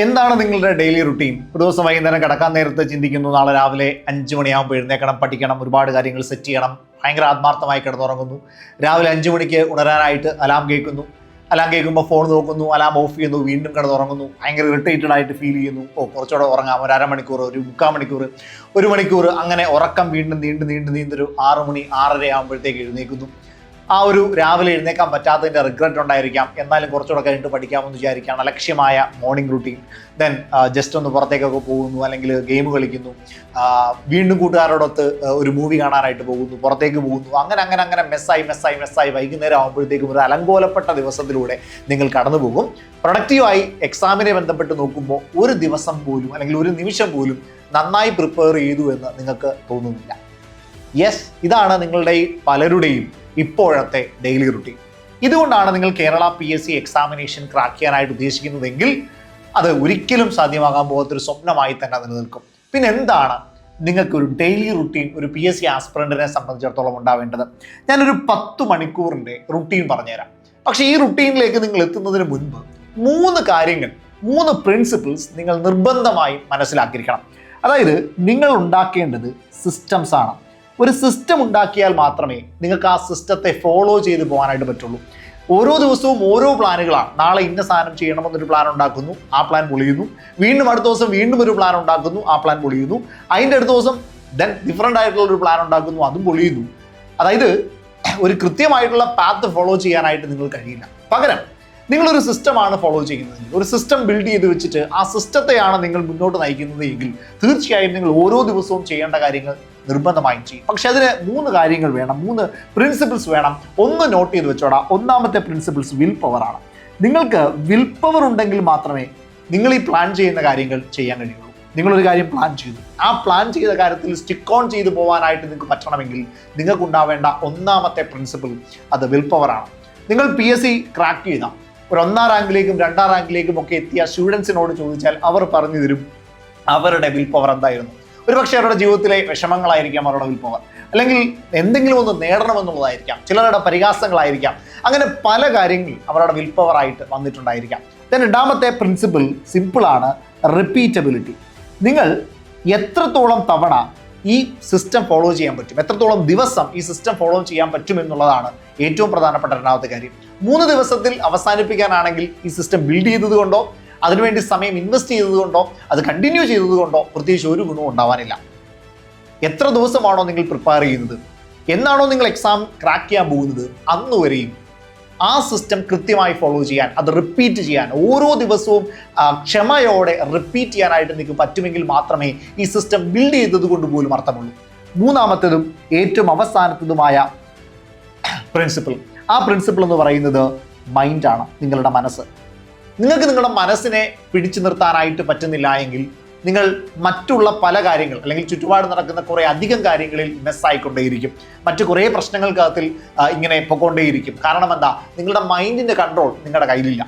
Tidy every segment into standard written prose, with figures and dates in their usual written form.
എന്താണ് നിങ്ങളുടെ daily routine? ഒരു ദിവസം വൈകുന്നേരം കിടക്കാൻ നേരത്തെ ചിന്തിക്കുന്നു, നാളെ രാവിലെ 5 മണിയാകുമ്പോൾ എഴുന്നേക്കണം, പഠിക്കണം, ഒരുപാട് കാര്യങ്ങൾ സെറ്റ് ചെയ്യണം, ഭയങ്കര ആത്മാർത്ഥമായി കിടന്നുറങ്ങുന്നു. രാവിലെ 5 മണിക്ക് ഉണരാനായിട്ട് അലാം കേൾക്കുന്നു. അലാം കേൾക്കുമ്പോൾ ഫോൺ നോക്കുന്നു, അലാം ഓഫ് ചെയ്യുന്നു, വീണ്ടും കിടന്നുറങ്ങുന്നു, ഭയങ്കര ഇറിറ്റേറ്റഡ് ആയിട്ട് ഫീൽ ചെയ്യുന്നു. കുറച്ചുകൂടെ ഉറങ്ങാം, ഒരു അരമണിക്കൂർ, ഒരു 3/4 മണിക്കൂർ, 1 മണിക്കൂർ, അങ്ങനെ ഉറക്കം വീണ്ടും നീണ്ടൊരു 6 മണി 6:30 ആകുമ്പോഴത്തേക്ക് എഴുന്നേക്കുന്നു. ആ ഒരു രാവിലെ എഴുന്നേക്കാൻ പറ്റാത്തതിൻ്റെ റിഗ്രറ്റ് ഉണ്ടായിരിക്കാം, എന്നാലും കുറച്ചുകൂടെ കഴിഞ്ഞിട്ട് പഠിക്കാമെന്ന് വിചാരിക്കുകയാണ്. അലക്ഷ്യമായ മോർണിംഗ് റുട്ടീൻ. ദെൻ ജസ്റ്റ് ഒന്ന് പുറത്തേക്കൊക്കെ പോകുന്നു, അല്ലെങ്കിൽ ഗെയിം കളിക്കുന്നു, വീണ്ടും കൂട്ടുകാരോടൊത്ത് ഒരു മൂവി കാണാനായിട്ട് പോകുന്നു, പുറത്തേക്ക് പോകുന്നു. അങ്ങനെ മെസ്സായി വൈകുന്നേരം ആകുമ്പോഴത്തേക്കും ഒരു അലങ്കോലപ്പെട്ട ദിവസത്തിലൂടെ നിങ്ങൾ കടന്നു പോകും. പ്രൊഡക്റ്റീവായി എക്സാമിനെ ബന്ധപ്പെട്ട് നോക്കുമ്പോൾ ഒരു ദിവസം പോലും അല്ലെങ്കിൽ ഒരു നിമിഷം പോലും നന്നായി പ്രിപ്പയർ ചെയ്തു എന്ന് നിങ്ങൾക്ക് തോന്നുന്നില്ല. യെസ്, ഇതാണ് നിങ്ങളുടെ പലരുടെയും ഇപ്പോഴത്തെ ഡെയിലി റുട്ടീൻ. ഇതുകൊണ്ടാണ് നിങ്ങൾ കേരള PSC എക്സാമിനേഷൻ ക്രാക്ക് ചെയ്യാനായിട്ട് ഉദ്ദേശിക്കുന്നതെങ്കിൽ അത് ഒരിക്കലും സാധ്യമാകാൻ പോകാത്തൊരു സ്വപ്നമായി തന്നെ നിലനിൽക്കും. പിന്നെ എന്താണ് നിങ്ങൾക്കൊരു ഡെയിലി റുട്ടീൻ ഒരു PSC ആസ്പിറൻറ്റിനെ സംബന്ധിച്ചിടത്തോളം ഉണ്ടാവേണ്ടത്? ഞാനൊരു 10 മണിക്കൂറിൻ്റെ റുട്ടീൻ പറഞ്ഞുതരാം. പക്ഷേ ഈ റുട്ടീനിലേക്ക് നിങ്ങൾ എത്തുന്നതിന് മുൻപ് 3 കാര്യങ്ങൾ, 3 പ്രിൻസിപ്പിൾസ് നിങ്ങൾ നിർബന്ധമായും മനസ്സിലാക്കിയിരിക്കണം. അതായത് നിങ്ങൾ ഉണ്ടാക്കേണ്ടത് സിസ്റ്റംസ് ആണ്. ഒരു സിസ്റ്റം ഉണ്ടാക്കിയാൽ മാത്രമേ നിങ്ങൾക്ക് ആ സിസ്റ്റത്തെ ഫോളോ ചെയ്ത് പോകാനായിട്ട് പറ്റുള്ളൂ. ഓരോ ദിവസവും ഓരോ പ്ലാനുകളാണ്. നാളെ ഇന്ന സാധനം ചെയ്യണമെന്നൊരു പ്ലാൻ ഉണ്ടാക്കുന്നു, ആ പ്ലാൻ പൊളിയുന്നു. വീണ്ടും അടുത്ത ദിവസം വീണ്ടും ഒരു പ്ലാൻ ഉണ്ടാക്കുന്നു, ആ പ്ലാൻ പൊളിയുന്നു. അതിൻ്റെ അടുത്ത ദിവസം ദെൻ ഡിഫറൻ്റ് ആയിട്ടുള്ള ഒരു പ്ലാൻ ഉണ്ടാക്കുന്നു, അതും പൊളിയുന്നു. അതായത് ഒരു കൃത്യമായിട്ടുള്ള പാത്ത് ഫോളോ ചെയ്യാനായിട്ട് നിങ്ങൾ കഴിയില്ല. പകരം നിങ്ങളൊരു സിസ്റ്റമാണ് ഫോളോ ചെയ്യുന്നത്, ഒരു സിസ്റ്റം ബിൽഡ് ചെയ്ത് വെച്ചിട്ട് ആ സിസ്റ്റത്തെയാണ് നിങ്ങൾ മുന്നോട്ട് നയിക്കുന്നത് എങ്കിൽ തീർച്ചയായും നിങ്ങൾ ഓരോ ദിവസവും ചെയ്യേണ്ട കാര്യങ്ങൾ നിർബന്ധമായും ചെയ്യും. പക്ഷെ അതിന് 3 കാര്യങ്ങൾ വേണം, 3 പ്രിൻസിപ്പിൾസ് വേണം. ഒന്ന് നോട്ട് ചെയ്ത് വെച്ചോടാ. ഒന്നാമത്തെ പ്രിൻസിപ്പിൾസ് വിൽ പവറാണ്. നിങ്ങൾക്ക് വിൽ പവർ ഉണ്ടെങ്കിൽ മാത്രമേ നിങ്ങൾ ഈ പ്ലാൻ ചെയ്യുന്ന കാര്യങ്ങൾ ചെയ്യാൻ കഴിയുള്ളൂ. നിങ്ങളൊരു കാര്യം പ്ലാൻ ചെയ്തു, ആ പ്ലാൻ ചെയ്ത കാര്യത്തിൽ സ്റ്റിക്ക് ഓൺ ചെയ്ത് പോകാനായിട്ട് നിങ്ങൾക്ക് പറ്റണമെങ്കിൽ നിങ്ങൾക്കുണ്ടാവേണ്ട ഒന്നാമത്തെ പ്രിൻസിപ്പിൾ അത് വിൽ പവറാണ്. നിങ്ങൾ PSC ക്രാക്ക് ചെയ്ത ഒരു 1ാം റാങ്കിലേക്കും 2ാം റാങ്കിലേക്കും ഒക്കെ എത്തിയ സ്റ്റുഡൻസിനോട് ചോദിച്ചാൽ അവർ പറഞ്ഞു തരും അവരുടെ വിൽ പവർ എന്തായിരുന്നു. ഒരുപക്ഷെ അവരുടെ ജീവിതത്തിലെ വിഷമങ്ങളായിരിക്കാം അവരുടെ വിൽ പവർ, അല്ലെങ്കിൽ എന്തെങ്കിലും ഒന്ന് നേടണമെന്നുള്ളതായിരിക്കാം, ചിലരുടെ പരിഹാസങ്ങളായിരിക്കാം. അങ്ങനെ പല കാര്യങ്ങൾ അവരുടെ വിൽ പവർ ആയിട്ട് വന്നിട്ടുണ്ടായിരിക്കാം. രണ്ടാമത്തെ പ്രിൻസിപ്പിൾ സിമ്പിളാണ്, റിപ്പീറ്റബിലിറ്റി. നിങ്ങൾ എത്രത്തോളം തവണ ഈ സിസ്റ്റം ഫോളോ ചെയ്യാൻ പറ്റും, എത്രത്തോളം ദിവസം ഈ സിസ്റ്റം ഫോളോ ചെയ്യാൻ പറ്റും എന്നുള്ളതാണ് ഏറ്റവും പ്രധാനപ്പെട്ട രണ്ടാമത്തെ കാര്യം. 3 ദിവസത്തിൽ അവസാനിപ്പിക്കാനാണെങ്കിൽ ഈ സിസ്റ്റം ബിൽഡ് ചെയ്തത് കൊണ്ടോ അതിനുവേണ്ടി സമയം ഇൻവെസ്റ്റ് ചെയ്തതുകൊണ്ടോ അത് കണ്ടിന്യൂ ചെയ്തതുകൊണ്ടോ പ്രത്യേകിച്ച് ഒരു ഗുണവും ഉണ്ടാവാനില്ല. എത്ര ദിവസമാണോ നിങ്ങൾ പ്രിപ്പയർ ചെയ്യുന്നത്, എന്നാണോ നിങ്ങൾ എക്സാം ക്രാക്ക് ചെയ്യാൻ പോകുന്നത്, അന്നുവരെയും ആ സിസ്റ്റം കൃത്യമായി ഫോളോ ചെയ്യാൻ, അത് റിപ്പീറ്റ് ചെയ്യാൻ, ഓരോ ദിവസവും ക്ഷമയോടെ റിപ്പീറ്റ് ചെയ്യാനായിട്ട് നിങ്ങൾക്ക് പറ്റുമെങ്കിൽ മാത്രമേ ഈ സിസ്റ്റം ബിൽഡ് ചെയ്തത് കൊണ്ട് പോലും അർത്ഥമുള്ളൂ. മൂന്നാമത്തേതും ഏറ്റവും അവസാനത്തതുമായ പ്രിൻസിപ്പിൾ, ആ പ്രിൻസിപ്പിൾ എന്ന് പറയുന്നത് മൈൻഡാണ്, നിങ്ങളുടെ മനസ്സ്. നിങ്ങൾക്ക് നിങ്ങളുടെ മനസ്സിനെ പിടിച്ചു നിർത്താനായിട്ട് പറ്റുന്നില്ല എങ്കിൽ നിങ്ങൾ മറ്റുള്ള പല കാര്യങ്ങൾ അല്ലെങ്കിൽ ചുറ്റുപാട് നടക്കുന്ന കുറേ അധികം കാര്യങ്ങളിൽ മെസ്സായിക്കൊണ്ടേയിരിക്കും. മറ്റു കുറേ പ്രശ്നങ്ങൾക്കകത്തിൽ ഇങ്ങനെ പൊക്കൊണ്ടേയിരിക്കും. കാരണം എന്താ? നിങ്ങളുടെ മൈൻഡിൻ്റെ കൺട്രോൾ നിങ്ങളുടെ കയ്യിലില്ല.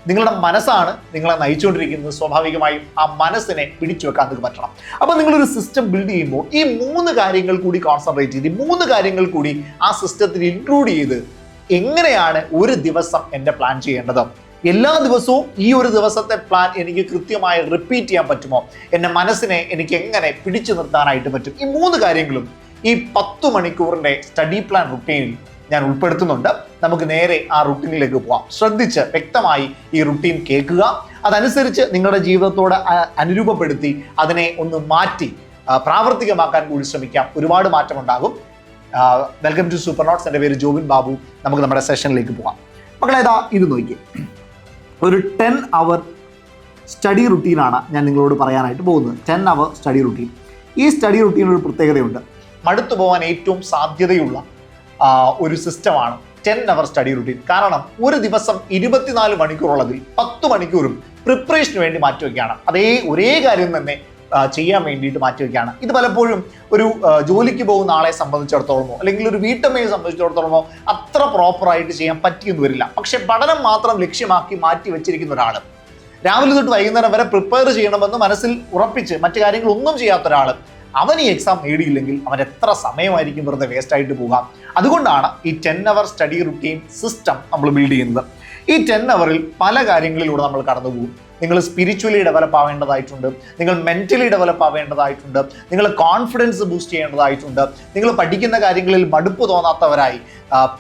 നിങ്ങളുടെ മനസ്സാണ് നിങ്ങളെ നയിച്ചുകൊണ്ടിരിക്കുന്നത്. സ്വാഭാവികമായും ആ മനസ്സിനെ പിടിച്ചു വെക്കാൻ നിങ്ങൾക്ക് പറ്റണം. അപ്പോൾ നിങ്ങളൊരു സിസ്റ്റം ബിൽഡ് ചെയ്യുമ്പോൾ ഈ 3 കാര്യങ്ങൾ കൂടി കോൺസെൻട്രേറ്റ് ചെയ്ത്, ഈ 3 കാര്യങ്ങൾ കൂടി ആ സിസ്റ്റത്തിൽ ഇൻക്ലൂഡ് ചെയ്ത് എങ്ങനെയാണ് ഒരു ദിവസം എൻ്റെ പ്ലാൻ ചെയ്യേണ്ടത്, എല്ലാ ദിവസവും ഈ ഒരു ദിവസത്തെ പ്ലാൻ എനിക്ക് കൃത്യമായി റിപ്പീറ്റ് ചെയ്യാൻ പറ്റുമോ, എൻ്റെ മനസ്സിനെ എനിക്ക് എങ്ങനെ പിടിച്ചു നിർത്താനായിട്ട് പറ്റും, ഈ 3 കാര്യങ്ങളും ഈ 10 മണിക്കൂറിൻ്റെ സ്റ്റഡി പ്ലാൻ റുട്ടീനിൽ ഞാൻ ഉൾപ്പെടുത്തുന്നുണ്ട്. നമുക്ക് നേരെ ആ റുട്ടീനിലേക്ക് പോവാം. ശ്രദ്ധിച്ച് വ്യക്തമായി ഈ റുട്ടീൻ കേൾക്കുക, അതനുസരിച്ച് നിങ്ങളുടെ ജീവിതത്തോട് അനുരൂപപ്പെടുത്തി അതിനെ ഒന്ന് മാറ്റി പ്രാവർത്തികമാക്കാൻ കൂടി ശ്രമിക്കാം. ഒരുപാട് മാറ്റമുണ്ടാകും. Welcome to super notes. എൻ്റെ പേര് ജോബിൻ ബാബു. നമുക്ക് നമ്മുടെ സെഷനിലേക്ക് പോകാം. മക്കളെ, ഇത് നോക്കി, ഒരു 10 അവർ സ്റ്റഡി റുട്ടീനാണ് ഞാൻ നിങ്ങളോട് പറയാനായിട്ട് പോകുന്നത്. 10 അവർ സ്റ്റഡി റുട്ടീൻ. ഈ സ്റ്റഡി റുട്ടീൻ ഒരു പ്രത്യേകതയുണ്ട്. മടുത്തു പോകാൻ ഏറ്റവും സാധ്യതയുള്ള ഒരു സിസ്റ്റമാണ് 10 അവർ സ്റ്റഡി റുട്ടീൻ. കാരണം ഒരു ദിവസം 24 മണിക്കൂറുള്ളതിൽ 10 മണിക്കൂറും പ്രിപ്പറേഷന് വേണ്ടി മാറ്റിവെക്കുകയാണ്. ഒരേ കാര്യം തന്നെ ചെയ്യാൻ വേണ്ടിയിട്ട് മാറ്റിവെക്കുകയാണ്. ഇത് പലപ്പോഴും ഒരു ജോലിക്ക് പോകുന്ന ആളെ സംബന്ധിച്ചിടത്തോളമോ അല്ലെങ്കിൽ ഒരു വീട്ടമ്മയെ സംബന്ധിച്ചിടത്തോളമോ അത്ര പ്രോപ്പറായിട്ട് ചെയ്യാൻ പറ്റിയെന്ന് വരില്ല. പക്ഷെ പഠനം മാത്രം ലക്ഷ്യമാക്കി മാറ്റി വെച്ചിരിക്കുന്ന ഒരാൾ, രാവിലെ തൊട്ട് വൈകുന്നേരം വരെ പ്രിപ്പയർ ചെയ്യണമെന്ന് മനസ്സിൽ ഉറപ്പിച്ച് മറ്റു കാര്യങ്ങളൊന്നും ചെയ്യാത്ത ഒരാൾ, അവൻ ഈ എക്സാം നേടിയില്ലെങ്കിൽ അവൻ എത്ര സമയമായിരിക്കും വെറുതെ വേസ്റ്റ് ആയിട്ട് പോകാം. അതുകൊണ്ടാണ് ഈ 10 അവർ സ്റ്റഡി റുട്ടീൻ സിസ്റ്റം നമ്മൾ ബിൽഡ് ചെയ്യുന്നത്. ഈ 10 അവറിൽ പല കാര്യങ്ങളിലൂടെ നമ്മൾ കടന്നു പോകും. നിങ്ങൾ സ്പിരിച്വലി ഡെവലപ്പ് ആവേണ്ടതായിട്ടുണ്ട്, നിങ്ങൾ മെൻ്റലി ഡെവലപ്പ് ആവേണ്ടതായിട്ടുണ്ട്, നിങ്ങൾ കോൺഫിഡൻസ് ബൂസ്റ്റ് ചെയ്യേണ്ടതായിട്ടുണ്ട്, നിങ്ങൾ പഠിക്കുന്ന കാര്യങ്ങളിൽ മടുപ്പ് തോന്നാത്തവരായി,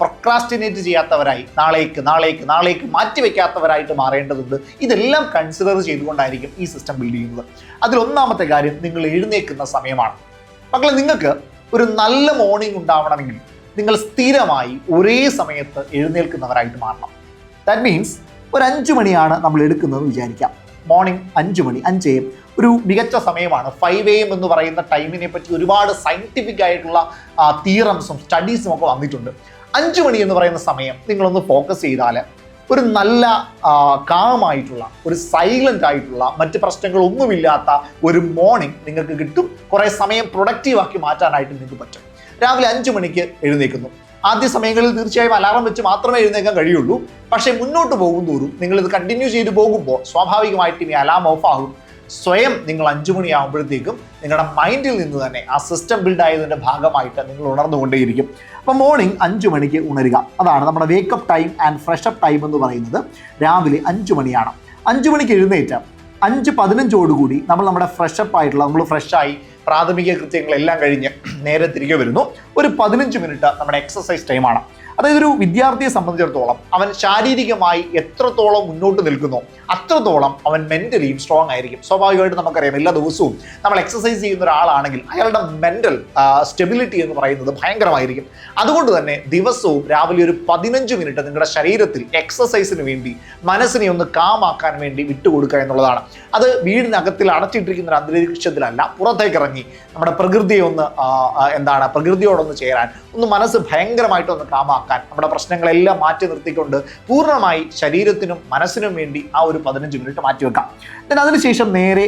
പ്രൊക്രാസ്റ്റിനേറ്റ് ചെയ്യാത്തവരായി, നാളേക്ക് മാറ്റിവെക്കാത്തവരായിട്ട് മാറേണ്ടതുണ്ട്. ഇതെല്ലാം കൺസിഡർ ചെയ്തുകൊണ്ടായിരിക്കും ഈ സിസ്റ്റം ബിൽഡ് ചെയ്യുന്നത്. അതിലൊന്നാമത്തെ കാര്യം നിങ്ങൾ എഴുന്നേൽക്കുന്ന സമയമാണ്. മക്കളെ, നിങ്ങൾക്ക് ഒരു നല്ല മോർണിംഗ് ഉണ്ടാവണമെങ്കിൽ നിങ്ങൾ സ്ഥിരമായി ഒരേ സമയത്ത് എഴുന്നേൽക്കുന്നവരായിട്ട് മാറണം. ദാറ്റ് മീൻസ് ഒരു 5 മണിയാണ് നമ്മൾ എടുക്കുന്നതെന്ന് വിചാരിക്കാം. മോർണിംഗ് 5 മണി, 5 AM ഒരു മികച്ച സമയമാണ്. 5 AM എന്ന് പറയുന്ന ടൈമിനെ പറ്റി ഒരുപാട് സയൻറ്റിഫിക് ആയിട്ടുള്ള തിയറംസും സ്റ്റഡീസും ഒക്കെ വന്നിട്ടുണ്ട്. 5 മണി എന്ന് പറയുന്ന സമയം നിങ്ങളൊന്ന് ഫോക്കസ് ചെയ്താൽ ഒരു നല്ല കാമായിട്ടുള്ള, ഒരു സൈലൻ്റ് ആയിട്ടുള്ള, മറ്റ് പ്രശ്നങ്ങളൊന്നുമില്ലാത്ത ഒരു മോർണിംഗ് നിങ്ങൾക്ക് കിട്ടും. കുറേ സമയം പ്രൊഡക്റ്റീവാക്കി മാറ്റാനായിട്ട് നിങ്ങൾക്ക് പറ്റും. രാവിലെ 5 മണിക്ക് എഴുന്നേൽക്കുന്നു. ആദ്യ സമയങ്ങളിൽ തീർച്ചയായും അലാറം വെച്ച് മാത്രമേ എഴുന്നേൽക്കാൻ കഴിയുള്ളൂ. പക്ഷേ മുന്നോട്ട് പോകുന്തോറും നിങ്ങളിത് കണ്ടിന്യൂ ചെയ്ത് പോകുമ്പോൾ സ്വാഭാവികമായിട്ടും ഈ അലാം ഓഫ് ആകും. സ്വയം നിങ്ങൾ 5 മണിയാകുമ്പോഴത്തേക്കും നിങ്ങളുടെ മൈൻഡിൽ നിന്ന് തന്നെ ആ സിസ്റ്റം ബിൽഡ് ആയതിൻ്റെ ഭാഗമായിട്ട് നിങ്ങൾ ഉണർന്നുകൊണ്ടേയിരിക്കും. അപ്പോൾ മോർണിംഗ് 5 മണിക്ക് ഉണരുക. അതാണ് നമ്മുടെ wake up time and fresh up time എന്ന് പറയുന്നത്. രാവിലെ 5 മണിയാണ്. 5 മണിക്ക് എഴുന്നേറ്റ് 5:15 നമ്മൾ നമ്മുടെ ഫ്രഷപ്പ് ആയിട്ടുള്ള, നമ്മൾ ഫ്രഷായി പ്രാഥമിക കൃത്യങ്ങളെല്ലാം കഴിഞ്ഞ് നേരെ തിരികെ വരുന്നു. ഒരു 15 മിനിറ്റ് നമ്മുടെ എക്സസൈസ് ടൈമാണ്. അതായത് ഒരു വിദ്യാർത്ഥിയെ സംബന്ധിച്ചിടത്തോളം അവൻ ശാരീരികമായി എത്രത്തോളം മുന്നോട്ട് നിൽക്കുന്നോ അത്രത്തോളം അവൻ മെൻ്റലിയും സ്ട്രോങ് ആയിരിക്കും. സ്വാഭാവികമായിട്ട് നമുക്കറിയാം, എല്ലാ ദിവസവും നമ്മൾ എക്സസൈസ് ചെയ്യുന്ന ഒരാളാണെങ്കിൽ അയാളുടെ മെൻ്റൽ സ്റ്റെബിലിറ്റി എന്ന് പറയുന്നത് ഭയങ്കരമായിരിക്കും. അതുകൊണ്ട് തന്നെ ദിവസവും രാവിലെ ഒരു 15 മിനിറ്റ് നിങ്ങളുടെ ശരീരത്തിൽ എക്സസൈസിന് വേണ്ടി, മനസ്സിനെ ഒന്ന് കാമാക്കാൻ വേണ്ടി വിട്ടുകൊടുക്കുക എന്നുള്ളതാണ്. അത് വീടിനകത്തിൽ അടച്ചിട്ടിരിക്കുന്ന ഒരു അന്തരീക്ഷത്തിലല്ല, പുറത്തേക്കിറങ്ങി നമ്മുടെ പ്രകൃതിയെ ഒന്ന് പ്രകൃതിയോടൊന്ന് ചേരാൻ, ഒന്ന് മനസ്സ് ഭയങ്കരമായിട്ടൊന്ന് കാമാക്കാൻ, നമ്മുടെ പ്രശ്നങ്ങളെല്ലാം മാറ്റി നിർത്തിക്കൊണ്ട് പൂർണ്ണമായി ശരീരത്തിനും മനസ്സിനും വേണ്ടി ആ ഒരു 15 മിനിറ്റ് മാറ്റിവെക്കാം. then അതിനുശേഷം നേരെ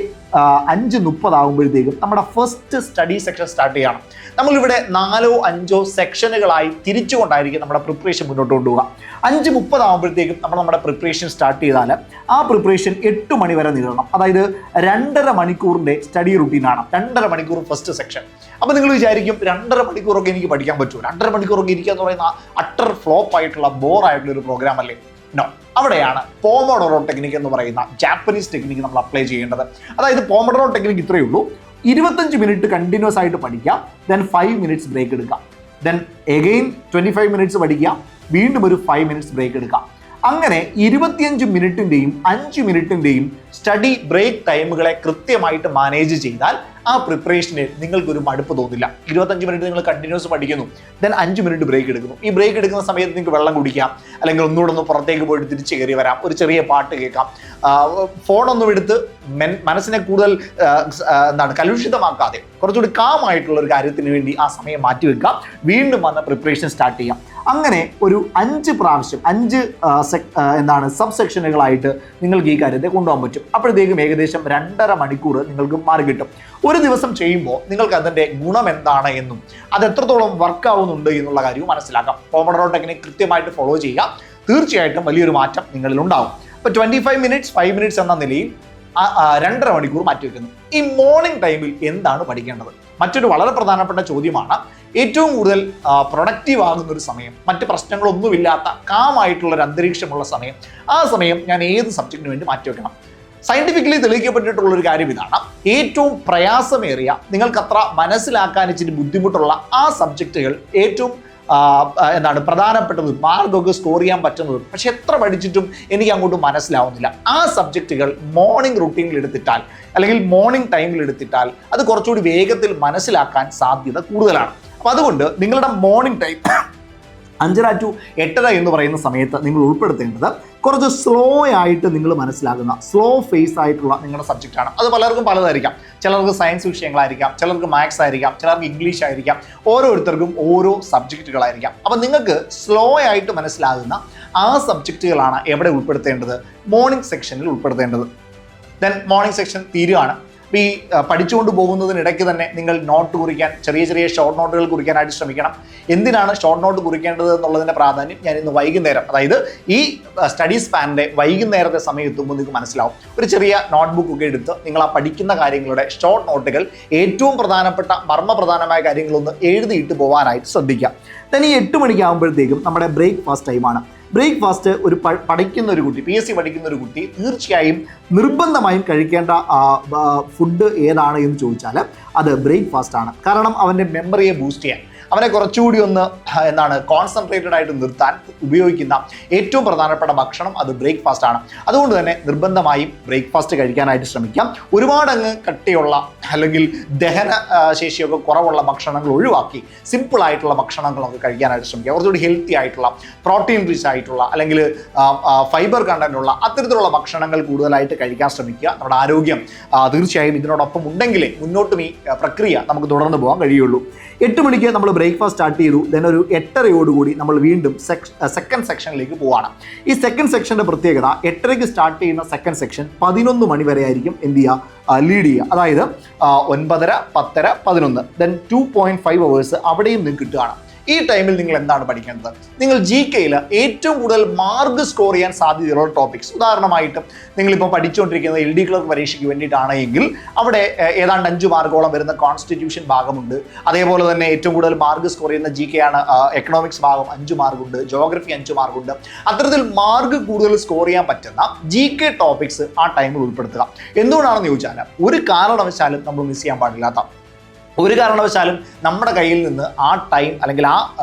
5:30 നമ്മുടെ ഫസ്റ്റ് സ്റ്റഡി സെക്ഷൻ സ്റ്റാർട്ട് ചെയ്യണം. നമ്മളിവിടെ 4 or 5 സെക്ഷനുകളായി തിരിച്ചുകൊണ്ടായിരിക്കും നമ്മുടെ പ്രിപ്പറേഷൻ മുന്നോട്ട് കൊണ്ടുപോകുക. 5:30 നമ്മൾ നമ്മുടെ പ്രിപ്പറേഷൻ സ്റ്റാർട്ട് ചെയ്താൽ ആ പ്രിപ്പറേഷൻ 8 മണി വരെ നീളണം. അതായത് 2.5 മണിക്കൂറിൻ്റെ സ്റ്റഡി റുട്ടീനാണ്. 2.5 മണിക്കൂർ ഫസ്റ്റ് സെക്ഷൻ. അപ്പോൾ നിങ്ങൾ വിചാരിക്കും 2.5 മണിക്കൂറൊക്കെ എനിക്ക് പഠിക്കാൻ പറ്റുമോ? 2.5 മണിക്കൂറൊക്കെ ഇരിക്കുക എന്ന് പറയുന്ന അട്ടർ ഫ്ലോപ്പ് ആയിട്ടുള്ള ബോറായിട്ടുള്ള ഒരു പ്രോഗ്രാം അല്ലേ? നോ. അവിടെയാണ് പോമോഡോറോ ടെക്നിക്ക് എന്ന് പറയുന്ന ജാപ്പനീസ് ടെക്നിക്ക് നമ്മൾ അപ്ലൈ ചെയ്യേണ്ടത്. അതായത് പോമോഡോറോ ടെക്നിക്ക് ഇത്രയേ ഉള്ളൂ: 25 മിനിറ്റ് കണ്ടിന്യൂസ് ആയിട്ട് പഠിക്കാം, ദെൻ 5 മിനിറ്റ്സ് ബ്രേക്ക് എടുക്കാം, ദെൻ എഗെയിൻ 25 മിനിറ്റ്സ് പഠിക്കാം, വീണ്ടും ഒരു 5 മിനിറ്റ്സ് ബ്രേക്ക് എടുക്കാം. അങ്ങനെ 25 മിനിറ്റിൻ്റെയും 5 മിനിറ്റിൻ്റെയും സ്റ്റഡി ബ്രേക്ക് ടൈമുകളെ കൃത്യമായിട്ട് മാനേജ് ചെയ്താൽ ആ പ്രിപ്പറേഷനിൽ നിങ്ങൾക്കൊരു മടുപ്പ് തോന്നില്ല. 25 മിനിറ്റ് നിങ്ങൾ കണ്ടിന്യൂസ് പഠിക്കുന്നു, ദെൻ 5 മിനിറ്റ് ബ്രേക്ക് എടുക്കുന്നു. ഈ ബ്രേക്ക് എടുക്കുന്ന സമയത്ത് നിങ്ങൾക്ക് വെള്ളം കുടിക്കാം, അല്ലെങ്കിൽ ഒന്നുകൂടെ പുറത്തേക്ക് പോയിട്ട് തിരിച്ച് കയറി വരാം, ഒരു ചെറിയ പാട്ട് കേൾക്കാം. ഫോണൊന്നും എടുത്ത് മനസ്സിനെ കൂടുതൽ കലുഷിതമാക്കാതെ കുറച്ചുകൂടി കാമായിട്ടുള്ള ഒരു കാര്യത്തിന് വേണ്ടി ആ സമയം മാറ്റിവെക്കാം. വീണ്ടും വന്ന പ്രിപ്പറേഷൻ സ്റ്റാർട്ട് ചെയ്യാം. അങ്ങനെ ഒരു 5 പ്രാവശ്യം 5 സബ് സെക്ഷനുകളായിട്ട് നിങ്ങൾക്ക് ഈ കാര്യത്തെ കൊണ്ടുപോകാൻ പറ്റും. അപ്പോഴത്തേക്കും ഏകദേശം 2.5 മണിക്കൂർ നിങ്ങൾക്ക് മാറി കിട്ടും. ഒരു ദിവസം ചെയ്യുമ്പോൾ നിങ്ങൾക്ക് അതിൻ്റെ ഗുണം എന്താണ് എന്നും അത് എത്രത്തോളം വർക്ക് ആവുന്നുണ്ട് എന്നുള്ള കാര്യവും മനസ്സിലാക്കാം. പോമോഡോറോ ടെക്നിക്ക് കൃത്യമായിട്ട് ഫോളോ ചെയ്യുക. തീർച്ചയായിട്ടും വലിയൊരു മാറ്റം നിങ്ങളിൽ ഉണ്ടാവും. അപ്പോൾ 25 മിനിറ്റ്സ് 5 മിനിറ്റ്സ് എന്ന നിലയിൽ 2.5 മണിക്കൂർ മാറ്റിവെക്കുന്നു. ഈ മോർണിംഗ് ടൈമിൽ എന്താണ് പഠിക്കേണ്ടത്? മറ്റൊരു വളരെ പ്രധാനപ്പെട്ട ചോദ്യമാണ്. ഏറ്റവും കൂടുതൽ പ്രൊഡക്റ്റീവ് ആകുന്ന ഒരു സമയം, മറ്റ് പ്രശ്നങ്ങളൊന്നുമില്ലാത്ത കാമായിട്ടുള്ളൊരു അന്തരീക്ഷമുള്ള സമയം, ആ സമയം ഞാൻ ഏത് സബ്ജക്റ്റിന് വേണ്ടി മാറ്റിവെക്കണം? സയൻറ്റിഫിക്കലി തെളിയിക്കപ്പെട്ടിട്ടുള്ളൊരു കാര്യം ഇതാണ്: ഏറ്റവും പ്രയാസമേറിയ, നിങ്ങൾക്കത്ര മനസ്സിലാക്കാൻ ഇച്ചിരി ബുദ്ധിമുട്ടുള്ള ആ സബ്ജക്റ്റുകൾ ഏറ്റവും പ്രധാനപ്പെട്ടത്, മാർക്കൊക്കെ സ്കോർ ചെയ്യാൻ പറ്റുന്നത്, പക്ഷെ എത്ര പഠിച്ചിട്ടും എനിക്ക് അങ്ങോട്ട് മനസ്സിലാവുന്നില്ല, ആ സബ്ജക്റ്റുകൾ മോർണിംഗ് റുട്ടീനിൽ എടുത്തിട്ടാൽ, അല്ലെങ്കിൽ മോർണിംഗ് ടൈമിൽ എടുത്തിട്ടാൽ അത് കുറച്ചുകൂടി വേഗത്തിൽ മനസ്സിലാക്കാൻ സാധ്യത കൂടുതലാണ്. അപ്പോൾ അതുകൊണ്ട് നിങ്ങളുടെ മോർണിംഗ് ടൈം 5:30 to 8:30 എന്ന് പറയുന്ന സമയത്ത് നിങ്ങൾ ഉൾപ്പെടുത്തേണ്ടത് കുറച്ച് സ്ലോ ആയിട്ട് നിങ്ങൾ മനസ്സിലാകുന്ന, സ്ലോ ഫേസ് ആയിട്ടുള്ള നിങ്ങളുടെ സബ്ജക്റ്റാണ്. അത് പലർക്കും പലതായിരിക്കാം. ചിലർക്ക് സയൻസ് വിഷയങ്ങളായിരിക്കാം, ചിലർക്ക് മാത്സ് ആയിരിക്കാം, ചിലർക്ക് ഇംഗ്ലീഷ് ആയിരിക്കാം. ഓരോരുത്തർക്കും ഓരോ സബ്ജക്റ്റുകളായിരിക്കാം. അപ്പം നിങ്ങൾക്ക് സ്ലോ ആയിട്ട് മനസ്സിലാകുന്ന ആ സബ്ജക്റ്റുകളാണ് എവിടെ ഉൾപ്പെടുത്തേണ്ടത്? മോർണിംഗ് സെക്ഷനിൽ ഉൾപ്പെടുത്തേണ്ടത്. ദെൻ മോർണിംഗ് സെക്ഷൻ തീരുകയാണ്. ഈ പഠിച്ചുകൊണ്ട് പോകുന്നതിനിടയ്ക്ക് തന്നെ നിങ്ങൾ നോട്ട് കുറിക്കാൻ, ചെറിയ ചെറിയ ഷോർട്ട് നോട്ടുകൾ കുറിക്കാനായിട്ട് ശ്രമിക്കണം. എന്തിനാണ് ഷോർട്ട് നോട്ട് കുറിക്കേണ്ടത് എന്നുള്ളതിൻ്റെ പ്രാധാന്യം ഞാൻ ഇന്ന് വൈകുന്നേരം, അതായത് ഈ സ്റ്റഡി സ്പാനിൻ്റെ വൈകുന്നേരത്തെ സമയം എത്തുമ്പോൾ നിങ്ങൾക്ക് മനസ്സിലാവും. ഒരു ചെറിയ നോട്ട്ബുക്ക് ഒക്കെ എടുത്ത് നിങ്ങൾ ആ പഠിക്കുന്ന കാര്യങ്ങളുടെ ഷോർട്ട് നോട്ടുകൾ, ഏറ്റവും പ്രധാനപ്പെട്ട മർമ്മപ്രധാനമായ കാര്യങ്ങളൊന്ന് എഴുതിയിട്ട് പോകാനായിട്ട് ശ്രദ്ധിക്കുക. then ഈ 8 മണിക്കാകുമ്പോഴത്തേക്കും നമ്മുടെ ബ്രേക്ക്ഫാസ്റ്റ് ടൈമാണ്. ബ്രേക്ക്ഫാസ്റ്റ് ഒരു പഠിക്കുന്ന ഒരു കുട്ടി, PSC പഠിക്കുന്ന ഒരു കുട്ടി തീർച്ചയായും നിർബന്ധമായും കഴിക്കേണ്ട ഫുഡ് ഏതാണ് എന്ന് ചോദിച്ചാൽ അത് ബ്രേക്ക്ഫാസ്റ്റ് ആണ്. കാരണം അവൻ്റെ മെമ്മറിയെ ബൂസ്റ്റ് ചെയ്യാൻ, അവനെ കുറച്ചുകൂടി ഒന്ന് കോൺസെൻട്രേറ്റഡ് ആയിട്ട് നിർത്താൻ ഉപയോഗിക്കുന്ന ഏറ്റവും പ്രധാനപ്പെട്ട ഭക്ഷണം അത് ബ്രേക്ക്ഫാസ്റ്റ് ആണ്. അതുകൊണ്ട് തന്നെ നിർബന്ധമായും ബ്രേക്ക്ഫാസ്റ്റ് കഴിക്കാനായിട്ട് ശ്രമിക്കാം. ഒരുപാട് അങ്ങ് കട്ടിയുള്ള അല്ലെങ്കിൽ ദഹന ശേഷിയൊക്കെ കുറവുള്ള ഭക്ഷണങ്ങൾ ഒഴിവാക്കി സിമ്പിൾ ആയിട്ടുള്ള ഭക്ഷണങ്ങളൊക്കെ കഴിക്കാനായിട്ട് ശ്രമിക്കുക. കുറച്ചുകൂടി ഹെൽത്തി ആയിട്ടുള്ള, പ്രോട്ടീൻ റിച്ച് ആയിട്ടുള്ള അല്ലെങ്കിൽ ഫൈബർ കണ്ടന്റ് ഉള്ള അത്തരത്തിലുള്ള ഭക്ഷണങ്ങൾ കൂടുതലായിട്ട് കഴിക്കാൻ ശ്രമിക്കുക. നമ്മുടെ ആരോഗ്യം തീർച്ചയായും ഇതിനോടൊപ്പം ഉണ്ടെങ്കിലേ മുന്നോട്ടും ഈ പ്രക്രിയ നമുക്ക് തുടർന്ന് പോകാൻ കഴിയുള്ളൂ. 8 മണിക്ക് നമ്മൾ ബ്രേക്ക്ഫാസ്റ്റ് സ്റ്റാർട്ട് ചെയ്തു. ദെൻ ഒരു 8:30 നമ്മൾ വീണ്ടും സെക്കൻഡ് സെക്ഷനിലേക്ക് പോവാണ്. ഈ സെക്കൻഡ് സെക്ഷൻ്റെ പ്രത്യേകത 8:30 സ്റ്റാർട്ട് ചെയ്യുന്ന സെക്കൻഡ് സെക്ഷൻ 11 മണി വരെ ആയിരിക്കും എന്ത് ചെയ്യുക, ലീഡ് ചെയ്യുക. അതായത് 9:30, 10:30, 11 ദെൻ 2.5 hours അവിടെയും നിങ്ങൾക്ക് കിട്ടുകയാണ്. ഈ ടൈമിൽ നിങ്ങൾ എന്താണ് പഠിക്കേണ്ടത്? നിങ്ങൾ GKയിൽ ഏറ്റവും കൂടുതൽ മാർക്ക് സ്കോർ ചെയ്യാൻ സാധ്യതയുള്ള ടോപ്പിക്സ്, ഉദാഹരണമായിട്ട് നിങ്ങളിപ്പോൾ പഠിച്ചുകൊണ്ടിരിക്കുന്നത് LD ക്ലർക്ക് പരീക്ഷയ്ക്ക് വേണ്ടിയിട്ടാണ് എങ്കിൽ അവിടെ ഏതാണ്ട് 5 മാർക്കോളം വരുന്ന കോൺസ്റ്റിറ്റ്യൂഷൻ ഭാഗമുണ്ട്. അതേപോലെ തന്നെ ഏറ്റവും കൂടുതൽ മാർക്ക് സ്കോർ ചെയ്യുന്ന GK ആണ്. എക്കണോമിക്സ് ഭാഗം 5 മാർക്കുണ്ട്, ജോഗ്രഫി 5 മാർക്കുണ്ട്. അത്തരത്തിൽ മാർക്ക് കൂടുതൽ സ്കോർ ചെയ്യാൻ പറ്റുന്ന GK ടോപ്പിക്സ് ആ ടൈമിൽ ഉൾപ്പെടുത്തുക. എന്തുകൊണ്ടാണെന്ന് ചോദിച്ചാൽ ഒരു കാരണവശാലും നമ്മൾ മിസ് ചെയ്യാൻ പാടില്ലാത്ത, ഒരു കാരണവശാലും നമ്മുടെ കയ്യിൽ നിന്ന് ആ ടൈം അല്ലെങ്കിൽ ആ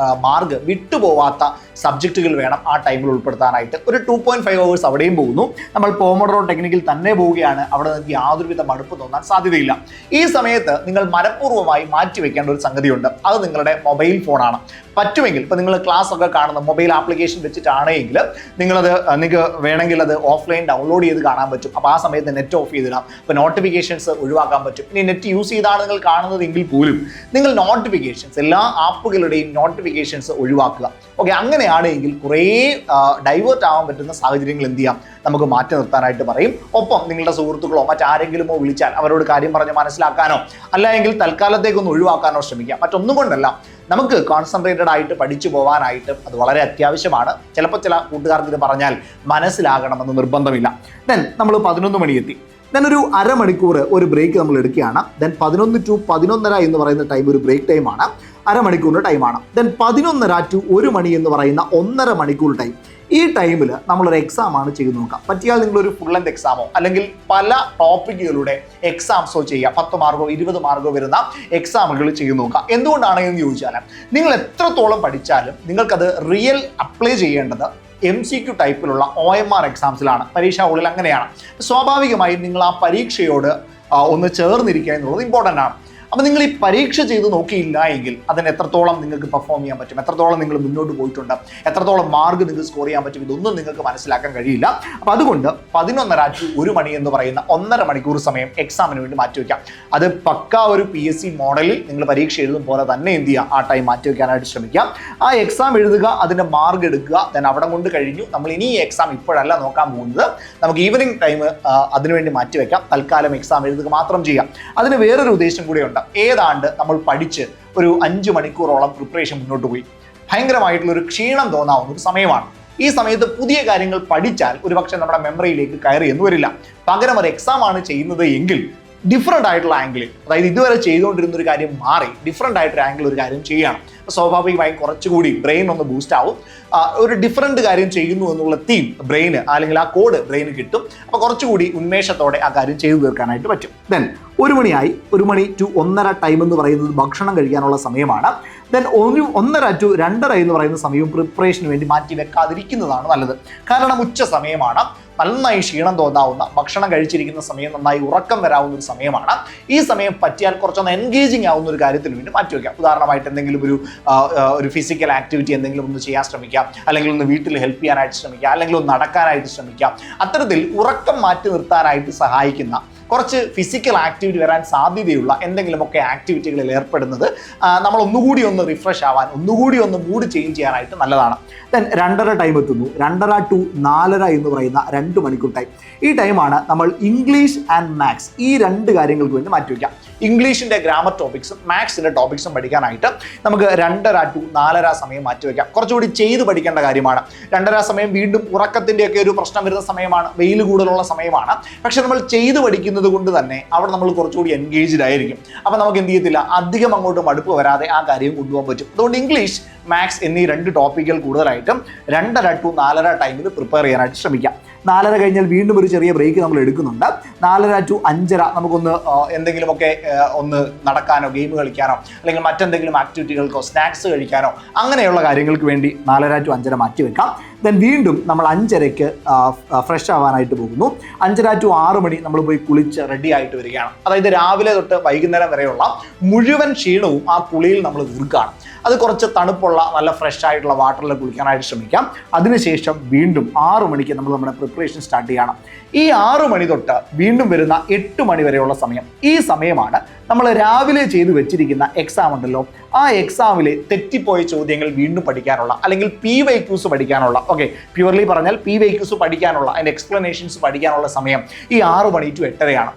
മാർക്ക് വിട്ടുപോവാത്ത സബ്ജക്റ്റുകൾ വേണം ആ ടൈമിൽ ഉൾപ്പെടുത്താനായിട്ട്. ഒരു 2.5 hours അവിടെയും പോകുന്നു. നമ്മൾ പോമോഡോറോ ടെക്നിക്കിൽ തന്നെ പോവുകയാണ്. അവിടെ നിങ്ങൾക്ക് യാതൊരുവിധ മടുപ്പ് തോന്നാൻ സാധ്യതയില്ല. ഈ സമയത്ത് നിങ്ങൾ മനഃപൂർവ്വമായി മാറ്റിവെക്കേണ്ട ഒരു സംഗതിയുണ്ട്. അത് നിങ്ങളുടെ മൊബൈൽ ഫോണാണ്. പറ്റുമെങ്കിൽ ഇപ്പോൾ നിങ്ങൾ ക്ലാസ് ഒക്കെ കാണുന്ന മൊബൈൽ ആപ്ലിക്കേഷൻ വെച്ചിട്ടാണെങ്കിൽ നിങ്ങൾക്ക് വേണമെങ്കിൽ അത് ഓഫ്ലൈൻ ഡൗൺലോഡ് ചെയ്ത് കാണാൻ പറ്റും. അപ്പോൾ ആ സമയത്ത് നെറ്റ് ഓഫ് ചെയ്തിടാം. ഇപ്പോൾ നോട്ടിഫിക്കേഷൻസ് ഒഴിവാക്കാൻ പറ്റും. ഇനി നെറ്റ് യൂസ് ചെയ്താണ് നിങ്ങൾ കാണുന്നതെങ്കിൽ പോലും നിങ്ങൾ നോട്ടിഫിക്കേഷൻസ്, എല്ലാ ആപ്പുകളുടെയും നോട്ടിഫിക്കേഷൻസ് ഒഴിവാക്കുക. ഓക്കെ, അങ്ങനെയാണെങ്കിൽ കുറേ ഡൈവേർട്ട് ആവാൻ പറ്റുന്ന സാഹചര്യങ്ങൾ എന്ത് ചെയ്യാം, നമുക്ക് മാറ്റി നിർത്താനായിട്ട് പറയും. ഒപ്പം നിങ്ങളുടെ സുഹൃത്തുക്കളോ മറ്റാരെങ്കിലുമോ വിളിച്ചാൽ അവരോട് കാര്യം പറഞ്ഞ് മനസ്സിലാക്കാനോ അല്ലെങ്കിൽ തൽക്കാലത്തേക്കൊന്ന് ഒഴിവാക്കാനോ ശ്രമിക്കാം. മറ്റൊന്നും കൊണ്ടല്ല, നമുക്ക് കോൺസെൻട്രേറ്റഡ് ആയിട്ട് പഠിച്ചു പോകാനായിട്ട് അത് വളരെ അത്യാവശ്യമാണ്. ചിലപ്പോൾ ചില കൂട്ടുകാർക്ക് ഇത് പറഞ്ഞാൽ മനസ്സിലാകണമെന്ന് നിർബന്ധമില്ല. ദെൻ നമ്മൾ 11 മണി എത്തി. ദെൻ ഒരു അരമണിക്കൂർ ഒരു ബ്രേക്ക് നമ്മൾ എടുക്കുകയാണ്. ദെൻ 11 to 11:30 എന്ന് പറയുന്ന ടൈം ഒരു ബ്രേക്ക് ടൈമാണ്, അരമണിക്കൂറിൻ്റെ ടൈമാണ്. ദെൻ 11:30 to 1 മണി എന്ന് പറയുന്ന 1.5 മണിക്കൂർ ടൈം. ഈ ടൈമിൽ നമ്മളൊരു എക്സാമാണ് ചെയ്ത് നോക്കാം. പറ്റിയാൽ നിങ്ങളൊരു ഫുൾ ലെന്ത് എക്സാമോ അല്ലെങ്കിൽ പല ടോപ്പിക്കുകളുടെ എക്സാംസോ ചെയ്യുക. 10 മാർക്കോ 20 മാർക്കോ വരുന്ന എക്സാമുകൾ ചെയ്ത് നോക്കുക. എന്തുകൊണ്ടാണെന്ന് ചോദിച്ചാൽ നിങ്ങൾ എത്രത്തോളം പഠിച്ചാലും നിങ്ങൾക്കത് റിയൽ അപ്ലൈ ചെയ്യേണ്ടത് MCQ ടൈപ്പിലുള്ള OMR എക്സാംസിലാണ്. പരീക്ഷാ ഹോളിൽ അങ്ങനെയാണ്. സ്വാഭാവികമായും നിങ്ങൾ ആ പരീക്ഷയോട് ഒന്ന് ചേർന്നിരിക്കുക എന്നുള്ളത് ഇമ്പോർട്ടൻ്റ് ആണ്. അപ്പോൾ നിങ്ങൾ ഈ പരീക്ഷ ചെയ്ത് നോക്കിയില്ല എങ്കിൽ അതിന് എത്രത്തോളം നിങ്ങൾക്ക് പെർഫോം ചെയ്യാൻ പറ്റും, എത്രത്തോളം നിങ്ങൾ മുന്നോട്ട് പോയിട്ടുണ്ട്, എത്രത്തോളം മാർക്ക് നിങ്ങൾക്ക് സ്കോർ ചെയ്യാൻ പറ്റും, ഇതൊന്നും നിങ്ങൾക്ക് മനസ്സിലാക്കാൻ കഴിയില്ല. അപ്പോൾ അതുകൊണ്ട് 11:30 to 1 മണി എന്ന് പറയുന്ന 1.5 മണിക്കൂർ സമയം എക്സാമിന് വേണ്ടി മാറ്റിവെക്കാം. അത് പക്കാ ഒരു PSC മോഡലിൽ നിങ്ങൾ പരീക്ഷ എഴുതും പോലെ തന്നെ എന്ത് ചെയ്യുക, ആ ടൈം മാറ്റിവെക്കാനായിട്ട് ശ്രമിക്കാം. ആ എക്സാം എഴുതുക, അതിൻ്റെ മാർക്ക് എടുക്കുക, ദെൻ അവിടെ കൊണ്ട് കഴിഞ്ഞു. നമ്മൾ ഇനി ഈ എക്സാം ഇപ്പോഴല്ല നോക്കാൻ പോകുന്നത്, നമുക്ക് ഈവനിങ് ടൈം അതിനുവേണ്ടി മാറ്റിവെക്കാം. തൽക്കാലം എക്സാം എഴുതുക മാത്രം ചെയ്യാം. അതിന് വേറൊരു ഉദ്ദേശം കൂടെയുണ്ട്. ഏതാണ്ട് നമ്മൾ പഠിച്ച് ഒരു 5 മണിക്കൂറോളം പ്രിപ്പറേഷൻ മുന്നോട്ട് പോയി ഭയങ്കരമായിട്ടുള്ളൊരു ക്ഷീണം തോന്നാവുന്ന ഒരു സമയമാണ്. ഈ സമയത്ത് പുതിയ കാര്യങ്ങൾ പഠിച്ചാൽ ഒരുപക്ഷെ നമ്മുടെ മെമ്മറിയിലേക്ക് കയറി എന്ന് വരില്ല. പകരം ഒരു എക്സാം ആണ് ചെയ്യുന്നത് എങ്കിൽ ഡിഫറെൻ്റ് ആയിട്ടുള്ള ആംഗിളിൽ, അതായത് ഇതുവരെ ചെയ്തുകൊണ്ടിരുന്ന ഒരു കാര്യം മാറി ഡിഫറെൻ്റ് ആയിട്ടൊരു ആംഗിൾ ഒരു കാര്യം ചെയ്യുകയാണ്. സ്വാഭാവികമായും കുറച്ചുകൂടി ബ്രെയിൻ ഒന്ന് ബൂസ്റ്റ് ആവും. ഒരു ഡിഫറെൻ്റ് കാര്യം ചെയ്യുന്നു എന്നുള്ള തീം ബ്രെയിന് അല്ലെങ്കിൽ ആ കോഡ് ബ്രെയിന് കിട്ടും. അപ്പോൾ കുറച്ചുകൂടി ഉന്മേഷത്തോടെ ആ കാര്യം ചെയ്തു തീർക്കാനായിട്ട് പറ്റും. ദെൻ 1 മണിയായി. 1 മണി to 1.5 ടൈം എന്ന് പറയുന്നത് ഭക്ഷണം കഴിക്കാനുള്ള സമയമാണ്. ദെൻ 1.5 to 2.5 എന്ന് പറയുന്ന സമയവും പ്രിപ്പറേഷന് വേണ്ടി മാറ്റി വെക്കാതിരിക്കുന്നതാണ് നല്ലത്. കാരണം ഉച്ച സമയമാണ്, നന്നായി ക്ഷീണം തോന്നാവുന്ന, ഭക്ഷണം കഴിച്ചിരിക്കുന്ന സമയം, നന്നായി ഉറക്കം വരാവുന്ന ഒരു സമയമാണ്. ഈ സമയം പറ്റിയാൽ കുറച്ചൊന്ന് എൻഗേജിങ് ആവുന്ന ഒരു കാര്യത്തിന് വേണ്ടി മാറ്റിവെക്കാം. ഉദാഹരണമായിട്ട് എന്തെങ്കിലും ഒരു ഫിസിക്കൽ ആക്ടിവിറ്റി എന്തെങ്കിലും ഒന്ന് ചെയ്യാൻ ശ്രമിക്കാം, അല്ലെങ്കിൽ ഒന്ന് വീട്ടിൽ ഹെൽപ്പ് ചെയ്യാനായിട്ട് ശ്രമിക്കാം, അല്ലെങ്കിൽ ഒന്ന് നടക്കാനായിട്ട് ശ്രമിക്കാം. അത്തരത്തിൽ ഉറക്കം മാറ്റി നിർത്താനായിട്ട് സഹായിക്കുന്ന കുറച്ച് ഫിസിക്കൽ ആക്ടിവിറ്റി വരാൻ സാധ്യതയുള്ള എന്തെങ്കിലുമൊക്കെ ആക്ടിവിറ്റികളിൽ ഏർപ്പെടുന്നത് നമ്മൾ ഒന്നുകൂടി ഒന്ന് റിഫ്രഷ് ആവാൻ, ഒന്നുകൂടി ഒന്ന് മൂഡ് ചേഞ്ച് ചെയ്യാനായിട്ട് നല്ലതാണ്. ദെൻ 2.5 ടൈം എത്തുന്നു. 2.5 to 4.5 എന്ന് പറയുന്ന 2 മണിക്കൂർ ടൈം. ഈ ടൈമാണ് നമ്മൾ ഇംഗ്ലീഷ് ആൻഡ് മാത്സ് ഈ 2 കാര്യങ്ങൾക്ക് വേണ്ടി മാറ്റിവെക്കാം. ഇംഗ്ലീഷിൻ്റെ ഗ്രാമർ ടോപ്പിക്സും മാത്സിൻ്റെ ടോപ്പിക്സും പഠിക്കാനായിട്ട് നമുക്ക് 2.5 to 4.5 സമയം മാറ്റിവെക്കാം. കുറച്ചുകൂടി ചെയ്ത് പഠിക്കേണ്ട കാര്യമാണ്. 2.5 സമയം വീണ്ടും ഉറക്കത്തിൻ്റെയൊക്കെ ഒരു പ്രശ്നം വരുന്ന സമയമാണ്, വെയിൽ കൂടുതലുള്ള സമയമാണ്. പക്ഷെ നമ്മൾ ചെയ്ത് പഠിക്കുന്നത് കൊണ്ട് തന്നെ അവിടെ നമ്മൾ കുറച്ചുകൂടി എൻഗേജ്ഡ് ആയിരിക്കും. അപ്പോൾ നമുക്ക് എന്ത് ചെയ്യത്തില്ല, അധികം അങ്ങോട്ട് മടുപ്പ് വരാതെ ആ കാര്യം കൊണ്ടുപോകാൻ പറ്റും. അതുകൊണ്ട് ഇംഗ്ലീഷ്, മാത്സ് എന്നീ 2 ടോപ്പിക്കുകൾ കൂടുതലായിട്ടും 2.5 to 4.5 ടൈമിൽ പ്രിപ്പയർ ചെയ്യാനായിട്ട് ശ്രമിക്കാം. 4.5 കഴിഞ്ഞാൽ വീണ്ടും ഒരു ചെറിയ ബ്രേക്ക് നമ്മൾ എടുക്കുന്നുണ്ട്. 4.5 to 5.5 നമുക്കൊന്ന് എന്തെങ്കിലുമൊക്കെ ഒന്ന് നടക്കാനോ ഗെയിം കളിക്കാനോ അല്ലെങ്കിൽ മറ്റെന്തെങ്കിലും ആക്ടിവിറ്റികൾക്കോ സ്നാക്സ് കഴിക്കാനോ അങ്ങനെയുള്ള കാര്യങ്ങൾക്ക് വേണ്ടി 4.5 to 5.5 മാറ്റിവെക്കാം. ദെൻ വീണ്ടും നമ്മൾ 5.30ക്ക് ഫ്രഷ് ആവാനായിട്ട് പോകുന്നു. 5.30 to 6 മണി നമ്മൾ പോയി കുളിച്ച് റെഡി ആയിട്ട് വരികയാണ്. അതായത് രാവിലെ തൊട്ട് വൈകുന്നേരം വരെയുള്ള മുഴുവൻ ക്ഷീണവും ആ കുളിയിൽ നമ്മൾ തീർക്കുകയാണ്. അത് കുറച്ച് തണുപ്പുള്ള നല്ല ഫ്രഷ് ആയിട്ടുള്ള വാട്ടറിൽ കുളിക്കാനായിട്ട് ശ്രമിക്കാം. അതിനുശേഷം വീണ്ടും 6 മണിക്ക് നമ്മൾ നമ്മുടെ പ്രിപ്പറേഷൻ സ്റ്റാർട്ട് ചെയ്യണം. ഈ 6 മണി തൊട്ട് വീണ്ടും വരുന്ന 8 മണി വരെയുള്ള സമയം, ഈ സമയമാണ് നമ്മൾ രാവിലെ ചെയ്തു വെച്ചിരിക്കുന്ന എക്സാം ഉണ്ടല്ലോ, ആ എക്സാമിലെ തെറ്റിപ്പോയ ചോദ്യങ്ങൾ വീണ്ടും പഠിക്കാനുള്ള അല്ലെങ്കിൽ PYQs പഠിക്കാനുള്ള, ഓക്കെ പ്യുവർലി പറഞ്ഞാൽ PYQs പഠിക്കാനുള്ള അതിൻ്റെ എക്സ്പ്ലനേഷൻസ് പഠിക്കാനുള്ള സമയം ഈ 6 മണി to 8 മണിയാണ്.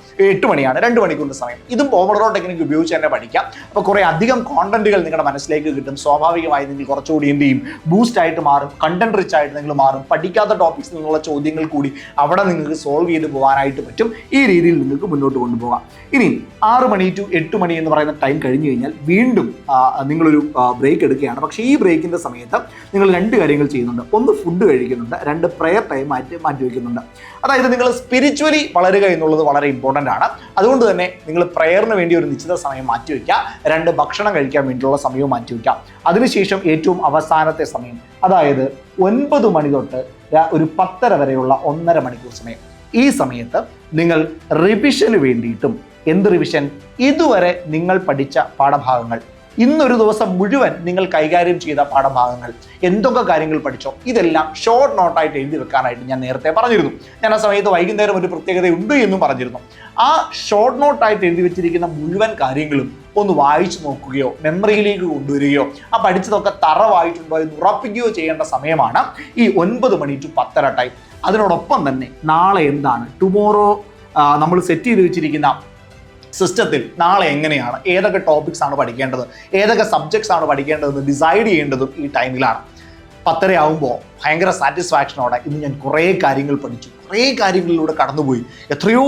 2 മണിക്കൂറിൻ്റെ സമയം. ഇതും പോമഡോറോ ടെക്നിക്ക് ഉപയോഗിച്ച് തന്നെ പഠിക്കാം. അപ്പോൾ കുറേ അധികം കോണ്ടന്റുകൾ നിങ്ങളുടെ മനസ്സിലേക്ക് കിട്ടും. സ്വാഭാവികമായി നിങ്ങൾ കുറച്ചുകൂടി എന്ത് ചെയ്യും, ബൂസ്റ്റ് ആയിട്ട് മാറും, കണ്ടന്റ് റിച്ച് ആയിട്ട് നിങ്ങൾ മാറും. പഠിക്കാത്ത ടോപ്പിക്സിൽ നിന്നുള്ള ചോദ്യങ്ങൾ കൂടി അവിടെ നിങ്ങൾക്ക് സോൾവ് ചെയ്ത് പോകാനായിട്ട് പറ്റും. ഈ രീതിയിൽ നിങ്ങൾക്ക് മുന്നോട്ട് കൊണ്ടുപോകാം. ഇനി 6 മണി to 8 മണി എന്ന് പറയുന്ന ടൈം കഴിഞ്ഞ് കഴിഞ്ഞാൽ വീണ്ടും നിങ്ങളൊരു ബ്രേക്ക് എടുക്കുകയാണ്. പക്ഷേ ഈ ബ്രേക്കിൻ്റെ സമയത്ത് നിങ്ങൾ 2 കാര്യങ്ങൾ ചെയ്യുന്നുണ്ട്. ഒന്ന് ഫുഡ് കഴിക്കുന്നുണ്ട്, 2 പ്രെയർ ടൈം മാറ്റി വയ്ക്കുന്നുണ്ട്. അതായത് നിങ്ങൾ സ്പിരിച്വലി വളരുക എന്നുള്ളത് വളരെ ഇമ്പോർട്ടൻ്റ് ആണ്. അതുകൊണ്ട് തന്നെ നിങ്ങൾ പ്രെയറിന് വേണ്ടി ഒരു നിശ്ചിത സമയം മാറ്റിവെക്കുക, 2 ഭക്ഷണം കഴിക്കാൻ വേണ്ടിയുള്ള സമയവും മാറ്റിവെക്കുക. അതിനുശേഷം ഏറ്റവും അവസാനത്തെ സമയം, അതായത് 9 മണി തൊട്ട് ഒരു 10:30 വരെയുള്ള 1.5 മണിക്കൂർ സമയം. ഈ സമയത്ത് നിങ്ങൾ റിവിഷന് വേണ്ടിയിട്ടും, എന്ത് റിവിഷൻ, ഇതുവരെ നിങ്ങൾ പഠിച്ച പാഠഭാഗങ്ങൾ, ഇന്നൊരു ദിവസം മുഴുവൻ നിങ്ങൾ കൈകാര്യം ചെയ്ത പാഠഭാഗങ്ങൾ, എന്തൊക്കെ കാര്യങ്ങൾ പഠിച്ചോ ഇതെല്ലാം ഷോർട്ട് നോട്ടായിട്ട് എഴുതി വെക്കാനായിട്ട് ഞാൻ നേരത്തെ പറഞ്ഞിരുന്നു. ഞാൻ ആ സമയത്ത് വൈകുന്നേരം ഒരു പ്രത്യേകതയുണ്ട് എന്നും പറഞ്ഞിരുന്നു. ആ ഷോർട്ട് നോട്ടായിട്ട് എഴുതി വെച്ചിരിക്കുന്ന മുഴുവൻ കാര്യങ്ങളും ഒന്ന് വായിച്ചു നോക്കുകയോ മെമ്മറിയിലേക്ക് കൊണ്ടുവരികയോ ആ പഠിച്ചതൊക്കെ തറവായിട്ടുണ്ടോ എന്ന് ഉറപ്പിക്കുകയോ ചെയ്യേണ്ട സമയമാണ് ഈ 9 മണി to 10:30 ടൈം. അതിനോടൊപ്പം തന്നെ നാളെ എന്താണ്, ടുമോറോ നമ്മൾ സെറ്റ് ചെയ്ത് വെച്ചിരിക്കുന്ന സിസ്റ്റത്തിൽ നാളെ എങ്ങനെയാണ്, ഏതൊക്കെ ടോപ്പിക്സ് ആണ് പഠിക്കേണ്ടത്, ഏതൊക്കെ സബ്ജക്ട്സ് ആണ് പഠിക്കേണ്ടതെന്ന് ഡിസൈഡ് ചെയ്യേണ്ടതും ഈ ടൈമിലാണ്. 10:30 ആകുമ്പോൾ ഭയങ്കര സാറ്റിസ്ഫാക്ഷനോടെ ഇന്ന് ഞാൻ കുറേ കാര്യങ്ങൾ പഠിച്ചു, കുറേ കാര്യങ്ങളിലൂടെ കടന്നുപോയി, എത്രയോ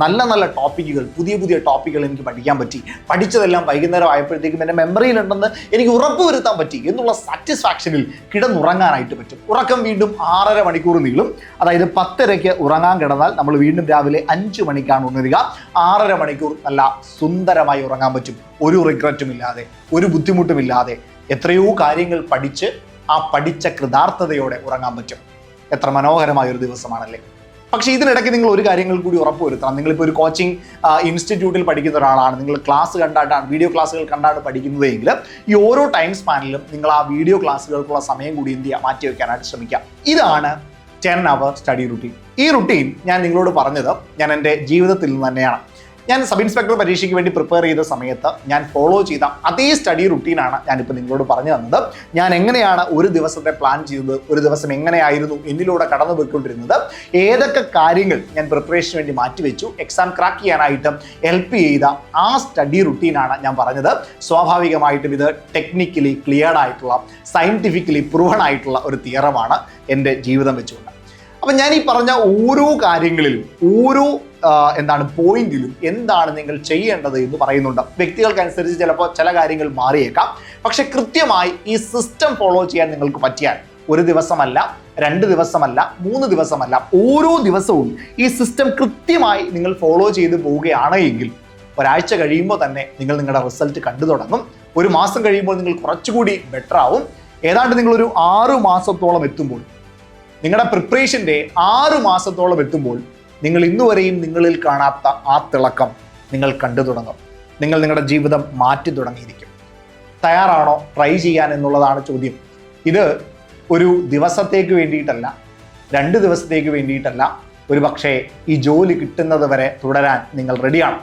നല്ല നല്ല ടോപ്പിക്കുകൾ, പുതിയ ടോപ്പിക്കുകൾ എനിക്ക് പഠിക്കാൻ പറ്റി, പഠിച്ചതെല്ലാം വൈകുന്നേരം ആയപ്പോഴത്തേക്കും എൻ്റെ മെമ്മറിയിലുണ്ടെന്ന് എനിക്ക് ഉറപ്പുവരുത്താൻ പറ്റി എന്നുള്ള സാറ്റിസ്ഫാക്ഷനിൽ കിടന്നുറങ്ങാനായിട്ട് പറ്റും. ഉറക്കം വീണ്ടും 6.5 മണിക്കൂർ നീളും. അതായത് 10:30ക്ക് ഉറങ്ങാൻ കിടന്നാൽ നമ്മൾ വീണ്ടും രാവിലെ 5 മണിക്കാണ് ഉണരുക. 6.5 മണിക്കൂർ നല്ല സുന്ദരമായി ഉറങ്ങാൻ പറ്റും, ഒരു റിഗ്രറ്റും ഇല്ലാതെ, ഒരു ബുദ്ധിമുട്ടുമില്ലാതെ. എത്രയോ കാര്യങ്ങൾ പഠിച്ച് ആ പഠിച്ച കൃതാർത്ഥതയോടെ ഉറങ്ങാൻ പറ്റും. എത്ര മനോഹരമായ ഒരു ദിവസമാണല്ലേ. പക്ഷേ ഇതിനിടയ്ക്ക് നിങ്ങൾ ഒരു കാര്യങ്ങൾ കൂടി ഉറപ്പുവരുത്തണം. നിങ്ങളിപ്പോൾ ഒരു കോച്ചിങ് ഇൻസ്റ്റിറ്റ്യൂട്ടിൽ പഠിക്കുന്ന ഒരാളാണ്, നിങ്ങൾ ക്ലാസ് കണ്ടായിട്ടാണ്, വീഡിയോ ക്ലാസ്സുകൾ കണ്ടാണ് പഠിക്കുന്നതെങ്കിൽ ഈ ഓരോ ടൈം സ്പാനിലും നിങ്ങൾ ആ വീഡിയോ ക്ലാസ്സുകൾക്കുള്ള സമയം കൂടി എന്ത് ചെയ്യുക, മാറ്റിവെക്കാനായിട്ട് ശ്രമിക്കാം. ഇതാണ് 10 hour സ്റ്റഡി റുട്ടീൻ. ഈ റുട്ടീൻ ഞാൻ നിങ്ങളോട് പറഞ്ഞത് ഞാൻ എൻ്റെ ജീവിതത്തിൽ നിന്ന് തന്നെയാണ്. ഞാൻ സബ് ഇൻസ്പെക്ടർ പരീക്ഷയ്ക്ക് വേണ്ടി പ്രിപ്പയർ ചെയ്ത സമയത്ത് ഞാൻ ഫോളോ ചെയ്ത അതേ സ്റ്റഡി റുട്ടീനാണ് ഞാനിപ്പോൾ നിങ്ങളോട് പറഞ്ഞു തന്നത്. ഞാൻ എങ്ങനെയാണ് ഒരു ദിവസത്തെ പ്ലാൻ ചെയ്തത്, ഒരു ദിവസം എങ്ങനെയായിരുന്നു എന്നിലൂടെ കടന്നു പോയിക്കൊണ്ടിരുന്നത്, ഏതൊക്കെ കാര്യങ്ങൾ ഞാൻ പ്രിപ്പറേഷന് വേണ്ടി മാറ്റിവെച്ചു, എക്സാം ക്രാക്ക് ചെയ്യാനായിട്ട് ഹെൽപ്പ് ചെയ്ത ആ സ്റ്റഡി റുട്ടീനാണ് ഞാൻ പറഞ്ഞത്. സ്വാഭാവികമായിട്ടും ഇത് ടെക്നിക്കലി ക്ലിയർഡ് ആയിട്ടുള്ള, സയൻറ്റിഫിക്കലി പ്രൂവൺ ആയിട്ടുള്ള ഒരു തിയറമാണ് എൻ്റെ ജീവിതം വെച്ചുകൊണ്ട്. അപ്പം ഞാൻ ഈ പറഞ്ഞ ഓരോ കാര്യങ്ങളിലും, ഓരോ പോയിന്റിലും എന്താണ് നിങ്ങൾ ചെയ്യേണ്ടത് എന്ന് പറയുന്നുണ്ട്. വ്യക്തികൾക്കനുസരിച്ച് ചിലപ്പോൾ ചില കാര്യങ്ങൾ മാറിയേക്കാം. പക്ഷെ കൃത്യമായി ഈ സിസ്റ്റം ഫോളോ ചെയ്യാൻ നിങ്ങൾക്ക് പറ്റിയാൽ 1 ദിവസമല്ല, 2 ദിവസമല്ല, 3 ദിവസമല്ല, ഓരോ ദിവസവും ഈ സിസ്റ്റം കൃത്യമായി നിങ്ങൾ ഫോളോ ചെയ്ത് പോവുകയാണ് എങ്കിൽ ഒരാഴ്ച കഴിയുമ്പോൾ തന്നെ നിങ്ങൾ നിങ്ങളുടെ റിസൾട്ട് കണ്ടു തുടങ്ങും. 1 മാസം കഴിയുമ്പോൾ നിങ്ങൾ കുറച്ചുകൂടി ബെറ്റർ ആവും. ഏതാണ്ട് നിങ്ങളൊരു 6 മാസത്തോളം എത്തുമ്പോൾ, നിങ്ങളുടെ പ്രിപ്പറേഷൻ്റെ 6 മാസത്തോളം എത്തുമ്പോൾ നിങ്ങൾ ഇന്നുവരെയും നിങ്ങളിൽ കാണാത്ത ആ തിളക്കം നിങ്ങൾ കണ്ടു തുടങ്ങും. നിങ്ങൾ നിങ്ങളുടെ ജീവിതം മാറ്റി തുടങ്ങിയിരിക്കും. തയ്യാറാണോ ട്രൈ ചെയ്യാൻ എന്നുള്ളതാണ് ചോദ്യം. ഇത് ഒരു ദിവസത്തേക്ക് വേണ്ടിയിട്ടല്ല, 2 ദിവസത്തേക്ക് വേണ്ടിയിട്ടല്ല, ഒരു പക്ഷേ ഈ ജോലി കിട്ടുന്നത് വരെ തുടരാൻ നിങ്ങൾ റെഡിയാണ്.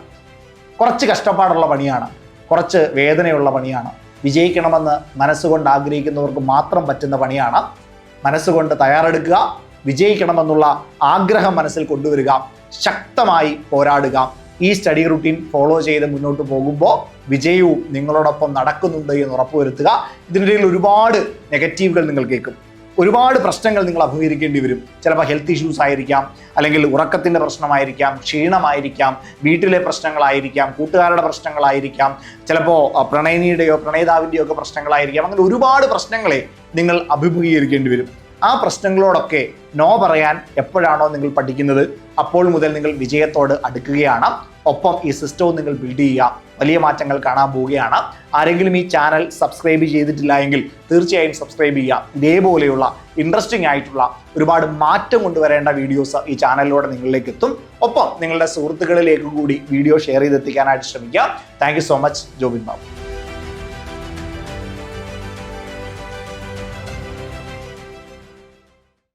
കുറച്ച് കഷ്ടപ്പാടുള്ള പണിയാണ്, കുറച്ച് വേദനയുള്ള പണിയാണ്, വിജയിക്കണമെന്ന് മനസ്സുകൊണ്ട് ആഗ്രഹിക്കുന്നവർക്ക് മാത്രം പറ്റുന്ന പണിയാണ്. മനസ്സുകൊണ്ട് തയ്യാറെടുക്കുക, വിജയിക്കണമെന്നുള്ള ആഗ്രഹം മനസ്സിൽ കൊണ്ടുവരിക, ശക്തമായി പോരാടുക, ഈ സ്റ്റഡി റുട്ടീൻ ഫോളോ ചെയ്ത് മുന്നോട്ട് പോകുമ്പോൾ വിജയവും നിങ്ങളോടൊപ്പം നടക്കുന്നുണ്ട് എന്ന് ഉറപ്പുവരുത്തുക. ഇതിനിടയിൽ ഒരുപാട് നെഗറ്റീവുകൾ നിങ്ങൾ കേൾക്കും, ഒരുപാട് പ്രശ്നങ്ങൾ നിങ്ങൾ അഭിമുഖീകരിക്കേണ്ടി വരും. ചിലപ്പോൾ ഹെൽത്ത് ഇഷ്യൂസ് ആയിരിക്കാം, അല്ലെങ്കിൽ ഉറക്കത്തിൻ്റെ പ്രശ്നമായിരിക്കാം, ക്ഷീണമായിരിക്കാം, വീട്ടിലെ പ്രശ്നങ്ങളായിരിക്കാം, കൂട്ടുകാരുടെ പ്രശ്നങ്ങളായിരിക്കാം, ചിലപ്പോൾ പ്രണയിനിയുടെയോ പ്രണയിതാവിൻ്റെയോ ഒക്കെ പ്രശ്നങ്ങളായിരിക്കാം. അങ്ങനെ ഒരുപാട് പ്രശ്നങ്ങളെ നിങ്ങൾ അഭിമുഖീകരിക്കേണ്ടി വരും. ആ പ്രശ്നങ്ങളോടൊക്കെ നോ പറയാൻ എപ്പോഴാണോ നിങ്ങൾ പഠിക്കുന്നത് അപ്പോൾ മുതൽ നിങ്ങൾ വിജയത്തോട് അടുക്കുകയാണ്. ഒപ്പം ഈ സിസ്റ്റവും നിങ്ങൾ ബിൽഡ് ചെയ്യുക, വലിയ മാറ്റങ്ങൾ കാണാൻ പോവുകയാണ്. ആരെങ്കിലും ഈ ചാനൽ സബ്സ്ക്രൈബ് ചെയ്തിട്ടില്ല എങ്കിൽ തീർച്ചയായും സബ്സ്ക്രൈബ് ചെയ്യുക. ഇതേപോലെയുള്ള ഇൻട്രസ്റ്റിംഗ് ആയിട്ടുള്ള ഒരുപാട് മാറ്റം കൊണ്ടുവരേണ്ട വീഡിയോസ് ഈ ചാനലിലൂടെ നിങ്ങളിലേക്ക് എത്തും. ഒപ്പം നിങ്ങളുടെ സുഹൃത്തുക്കളിലേക്കും കൂടി വീഡിയോ ഷെയർ ചെയ്തെത്തിക്കാനായിട്ട് ശ്രമിക്കുക. Thank you so much. Jobin Babu.